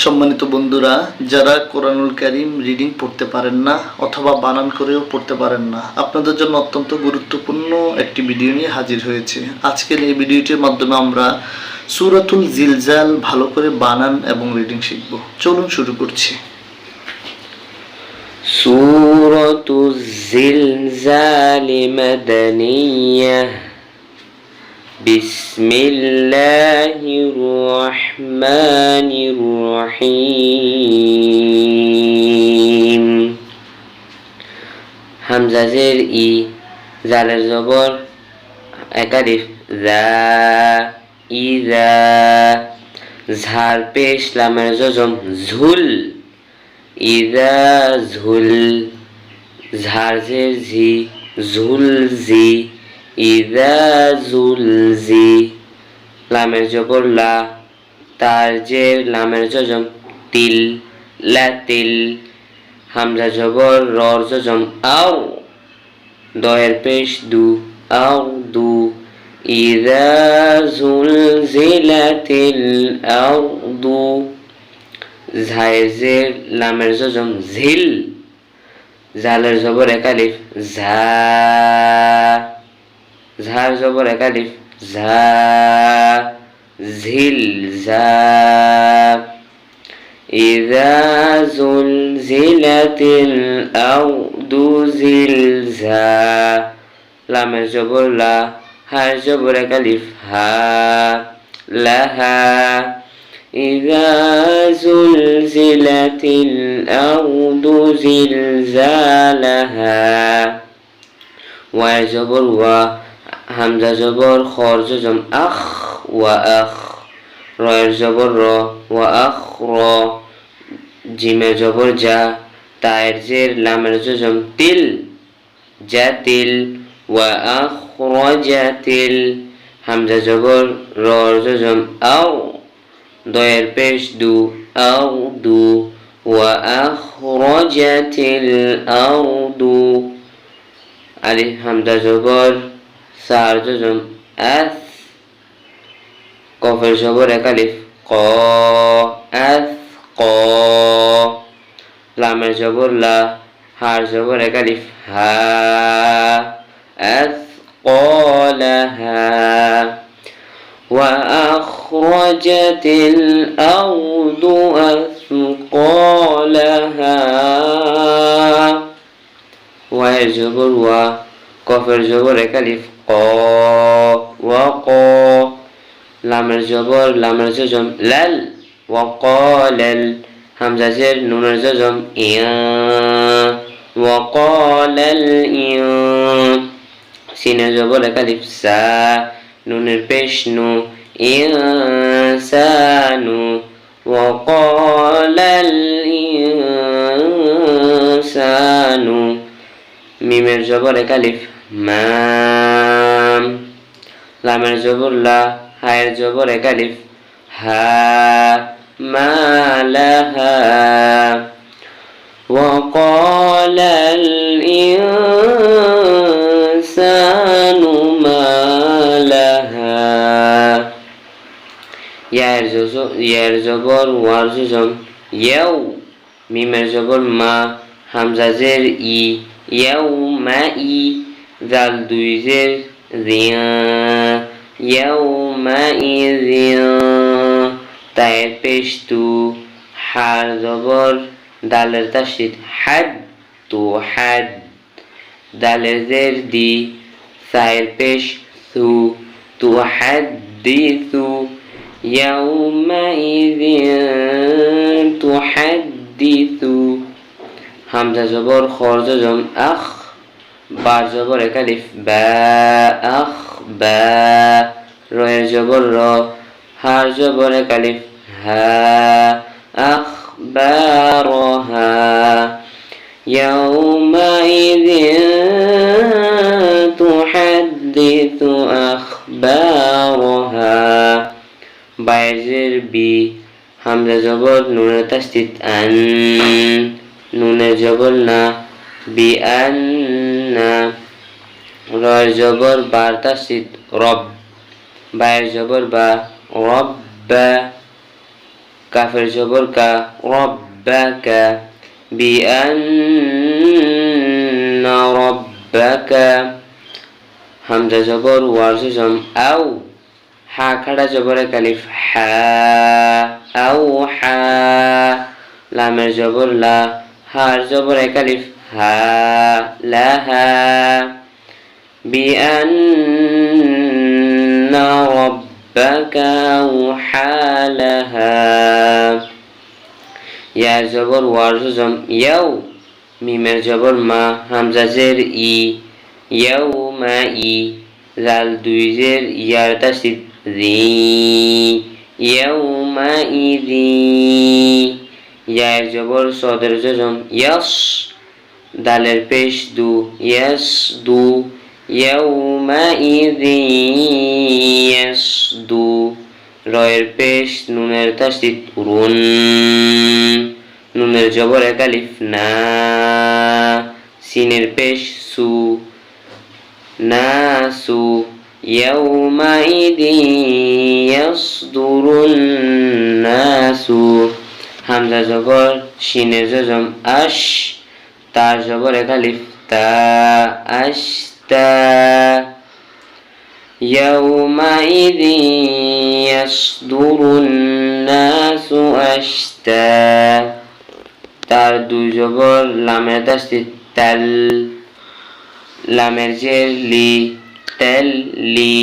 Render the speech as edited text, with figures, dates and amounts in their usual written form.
সম্মানিত বন্ধুরা, যারা কোরআনুল কারীম রিডিং পড়তে পারেন না অথবা বানান করেও পড়তে পারেন না, আপনাদের জন্য অত্যন্ত গুরুত্বপূর্ণ একটি ভিডিও নিয়ে হাজির হয়েছে। আজকের এই ভিডিওটির মাধ্যমে আমরা সূরাতুল জিলজাল ভালো করে বানান এবং রিডিং শিখব। চলুন শুরু করছি। সূরাতুল জিলজাল মাদানিয়াহ। বিসমিল্লাহির রহমানির রহিম। হামজা জের ই, জালের জবর একালিফ যা, ইযা। ঝার পেশ লামের জজম ঝুল, ইযা ঝুল। ঝার জের ঝি, ঝুল ঝি, ইযা জুলজি। লামের জবর লা, তার জের লামের জজম তিল, লাতিল। হামজা জবর রর জজম আও, দয়ের পেশ দু, আও দু। ইযা জুলজিলাতিল আরদু। ঝায়ের জের লামের জজম ঝিল, জালের জবর একালিফ ঝা। ঝার জবর একালিফ ঝা, ঝিল ঝা। ইযা জুলজিলাতিল আরদু জিলঝা। লামের জবর লা, হার জবর একালিফ হা, লাহা। ইযা জুলজিলাতিল আরদু জিলজালাহা। ওয়ার জবর ওয়া, হামজা জবর খর জজম আখ, ওয়া আখ। রয়ের জবর র, ওয়া আখ র। জিমের জবর যা, তায়ের জের লামের জজম তিল, জাতিল। ওয়া আখরাজাতিল। হামজা জবর রর জজম আও, দয়ের পেশ দু, আও দু। ওয়া আখরাজাতিল আরদু। আলিফ হামজা জবর সার জজম আস, কফের জবর একালিফ ক, আস ক। লামের জবর লা, হার জবর একালিফ হা, আস কলাহা। ওয়া আখরাজাতিল আরদু আসকালাহা। ওয়ার জবর ওয়া, কফের জবর একালিফ ক, ওয়া ক। লামের জবর লামের জজম লাল, ওয়া ক্বালাল। হামজা জের নুনের জজম ইয়া, ওয়া ক্বালাল ইয়া। সিনের জবর একালিফ সা, নুনের পেশ নু, ইনসানু। ওয়া ক্বালাল ইনসানু। মিমের জবর একালিফ মাম। লামের জবর লা, হায়ের জবর একালিফ হা, মালাহা। ওয়া ক্বালাল ইনসানু মালাহা। ইয়ার জবর ওয়ার জজম ইয়াও। মিমের জবর মা, হামজা জের ই, ইয়াউমা ই। জাল দুই জের জিয়া, ইয়াউমা ইযিয়া। তায়ের পেশ তু, হার জবর দালের তাসদীদ হাদ, তু হাদ। দালের জের দি, সায়ের পেশ সু, তু হাদ্দিসু। ইয়াউমা ইযিন তুহাদ্দিসু। হামজা জবর খর জজম আখ, বার জবর একালিফ বা, আখ বা। রয়ের জবর র, হার জবর একালিফ হা, আখ বা রহা। ইয়াউমাইযিন তুহাদ্দিসু আখবারহা। বায়ের জের বি, হামজা জবর নুনের তাসদীদ আন, নুনের জবর না, বিআন্না। রয়ের জবর বার তাসদীদ রব, বায়ের জবর বা, রব্বা। কাফের জবর কা রব্বাকা বিআন্না রব্বাকা হামজা জবর ওয়ার্জ জম আও হা খাড়া জবর কালিফ হা আও হা লামের জবর লা হার জবর কালিফ হা লাহা বিআন্না রব্বাকা আওহা লাহা ইয়া জবর ওয়ার্জ জম ইয়াও মিমের জবর মা হামজা জের ই ইয়াউমা ই জাল দুই জের ইয়ার তাসদিদ জি ইয়াউমা ইদি ইয়ার জবর সদর জজম ইয়াস দালের পেশ দু ইয়াস দু ইয়াউমা ইদি ইয়াস দু রয়ের পেশ নুনের তাসদিদ রুন নুনের জবর একালিফ না সিনের পেশ সু নাসু ইয়াউমাইদিন ইয়াসদুরুন নাসু হামজা জবর শিনের জজম আশ তার জবর একালিফ তা আশতা ইয়াউমাইদিন ইয়াসদুরুন নাসু আশতা তার দুই জবর লামের তাসদিদ তাল লামের জের লি তেল লি